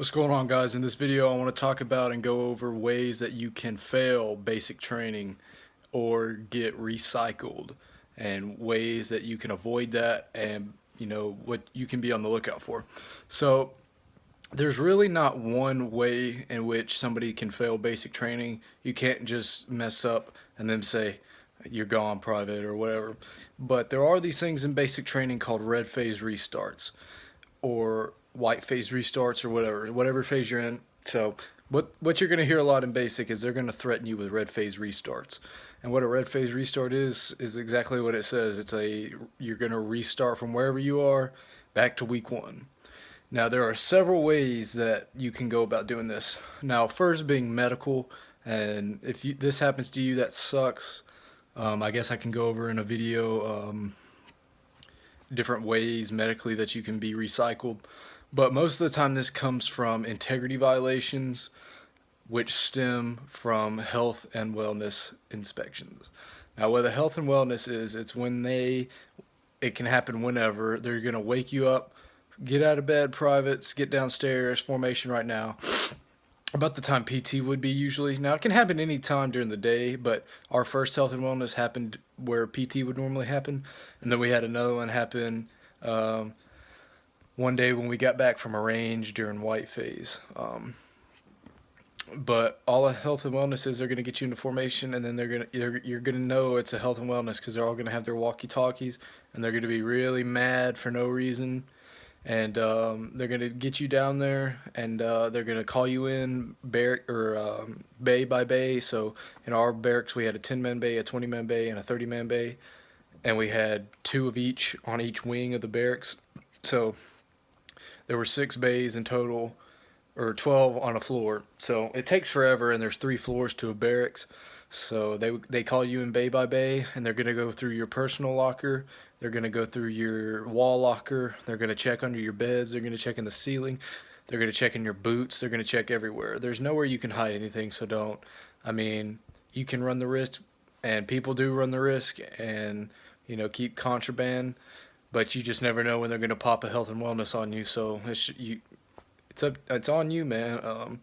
What's going on, guys? In this video I want to talk about and go over ways that you can fail basic training or get recycled, and ways that you can avoid that, and what you can be on the lookout for. So there's really not one way in which somebody can fail basic training. You can't just mess up and then say you're gone private or whatever. But there are these things in basic training called red phase restarts or white phase restarts or whatever phase you're in. So what you're going to hear a lot in basic is they're going to threaten you with red phase restarts. And what a red phase restart is exactly what it says. You're going to restart from wherever you are back to week one. Now there are several ways that you can go about doing this. Now first being medical, and if this happens to you, that sucks. I guess I can go over in a video different ways medically that you can be recycled. But most of the time this comes from integrity violations, which stem from health and wellness inspections. Now what the health and wellness is, it can happen whenever. They're going to wake you up, get out of bed, privates, get downstairs, formation right now. About the time PT would be usually. Now it can happen any time during the day, but our first health and wellness happened where PT would normally happen, and then we had another one happen one day when we got back from a range during white phase. But all the health and wellnesses are going to get you into formation, and then you're going to know it's a health and wellness because they're all going to have their walkie-talkies, and they're going to be really mad for no reason. And they're going to get you down there, and they're going to call you in bay by bay. So in our barracks we had a 10-man bay, a 20-man bay, and a 30-man bay, and we had 2 of each on each wing of the barracks. So there were 6 bays in total, or 12 on a floor. So it takes forever, and there's 3 floors to a barracks. So they call you in bay by bay, and they're going to go through your personal locker. They're going to go through your wall locker. They're going to check under your beds. They're going to check in the ceiling. They're going to check in your boots. They're going to check everywhere. There's nowhere you can hide anything, so don't. I mean, you can run the risk, and people do run the risk, and keep contraband, but you just never know when they're going to pop a health and wellness on you. So it's on you, man.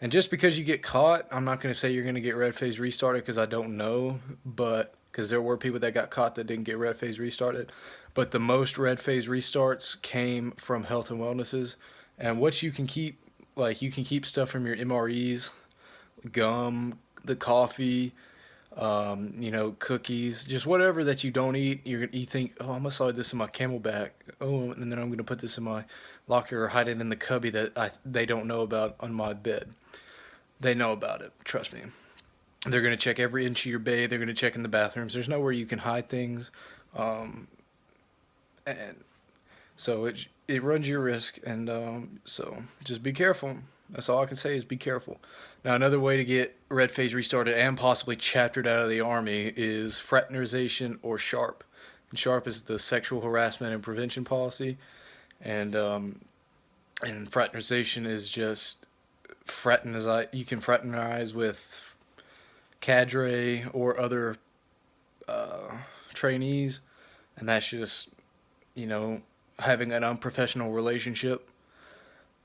And just because you get caught, I'm not going to say you're going to get red phase restarted, because I don't know, but because there were people that got caught that didn't get red phase restarted. But the most red phase restarts came from health and wellnesses. And what you can keep, like you can keep stuff from your MREs, gum, the coffee, cookies, just whatever that you don't eat. You think, oh, I'm gonna slide this in my Camelback. Oh, and then I'm gonna put this in my locker or hide it in the cubby that they don't know about on my bed. They know about it. Trust me. They're gonna check every inch of your bay. They're gonna check in the bathrooms. There's nowhere you can hide things, and so it runs your risk. And so just be careful. That's all I can say is be careful. Now another way to get red phase restarted and possibly chaptered out of the Army is fraternization or SHARP. And SHARP is the Sexual Harassment and Prevention Policy, and fraternization is just you can fraternize with cadre or other trainees, and that's just having an unprofessional relationship,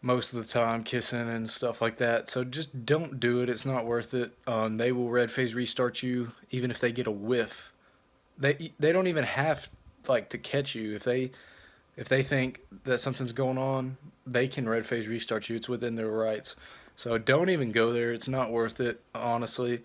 most of the time kissing and stuff like that. So just don't do it. It's not worth it. They will red phase restart you even if they get a whiff. They don't even have to catch you. If they think that something's going on, they can red phase restart you. It's within their rights. So don't even go there. It's not worth it, honestly.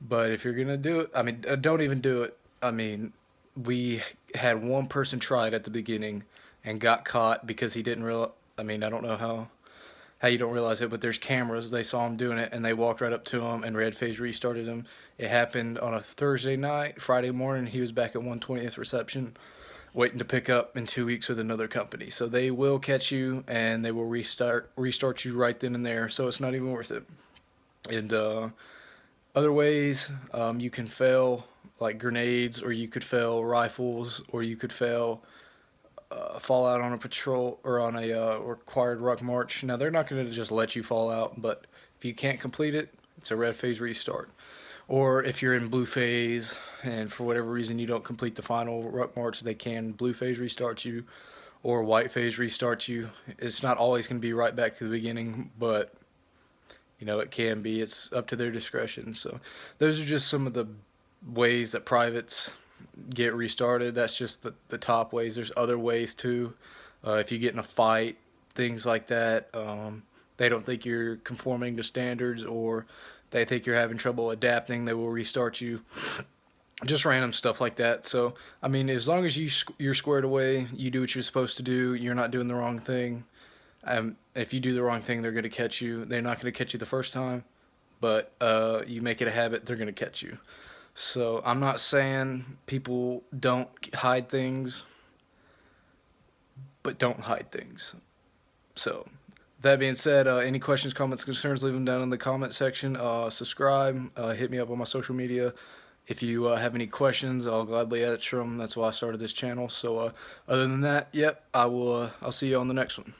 But if you're gonna do it, I mean, don't even do it. I mean, we had one person try it at the beginning and got caught because he didn't realize. I mean, I don't know how you don't realize it, but there's cameras. They saw him doing it, and they walked right up to him and red phase restarted him. It happened on a Thursday night. Friday morning, he was back at 120th reception, waiting to pick up in 2 weeks with another company. So they will catch you, and they will restart you right then and there. So it's not even worth it. And other ways you can fail, like grenades, or you could fail rifles, or you could fail fall out on a patrol or on a required ruck march. Now they're not going to just let you fall out, but if you can't complete it, it's a red phase restart. Or if you're in blue phase and for whatever reason you don't complete the final ruck march, they can blue phase restart you. or white phase restarts you. It's not always going to be right back to the beginning, but it can be. It's up to their discretion. So those are just some of the ways that privates get restarted. That's just the top ways. There's other ways too. If you get in a fight, things like that, they don't think you're conforming to standards, or they think you're having trouble adapting, they will restart you. Just random stuff like that. So I mean, as long as you're squared away, you do what you're supposed to do, you're not doing the wrong thing. If you do the wrong thing, they're going to catch you. They're not going to catch you the first time, but you make it a habit, they're going to catch you. So I'm not saying people don't hide things, but don't hide things. So that being said, any questions, comments, concerns, leave them down in the comment section. Subscribe. Hit me up on my social media. If you have any questions, I'll gladly answer them. That's why I started this channel. So other than that, yep, I will. I'll see you on the next one.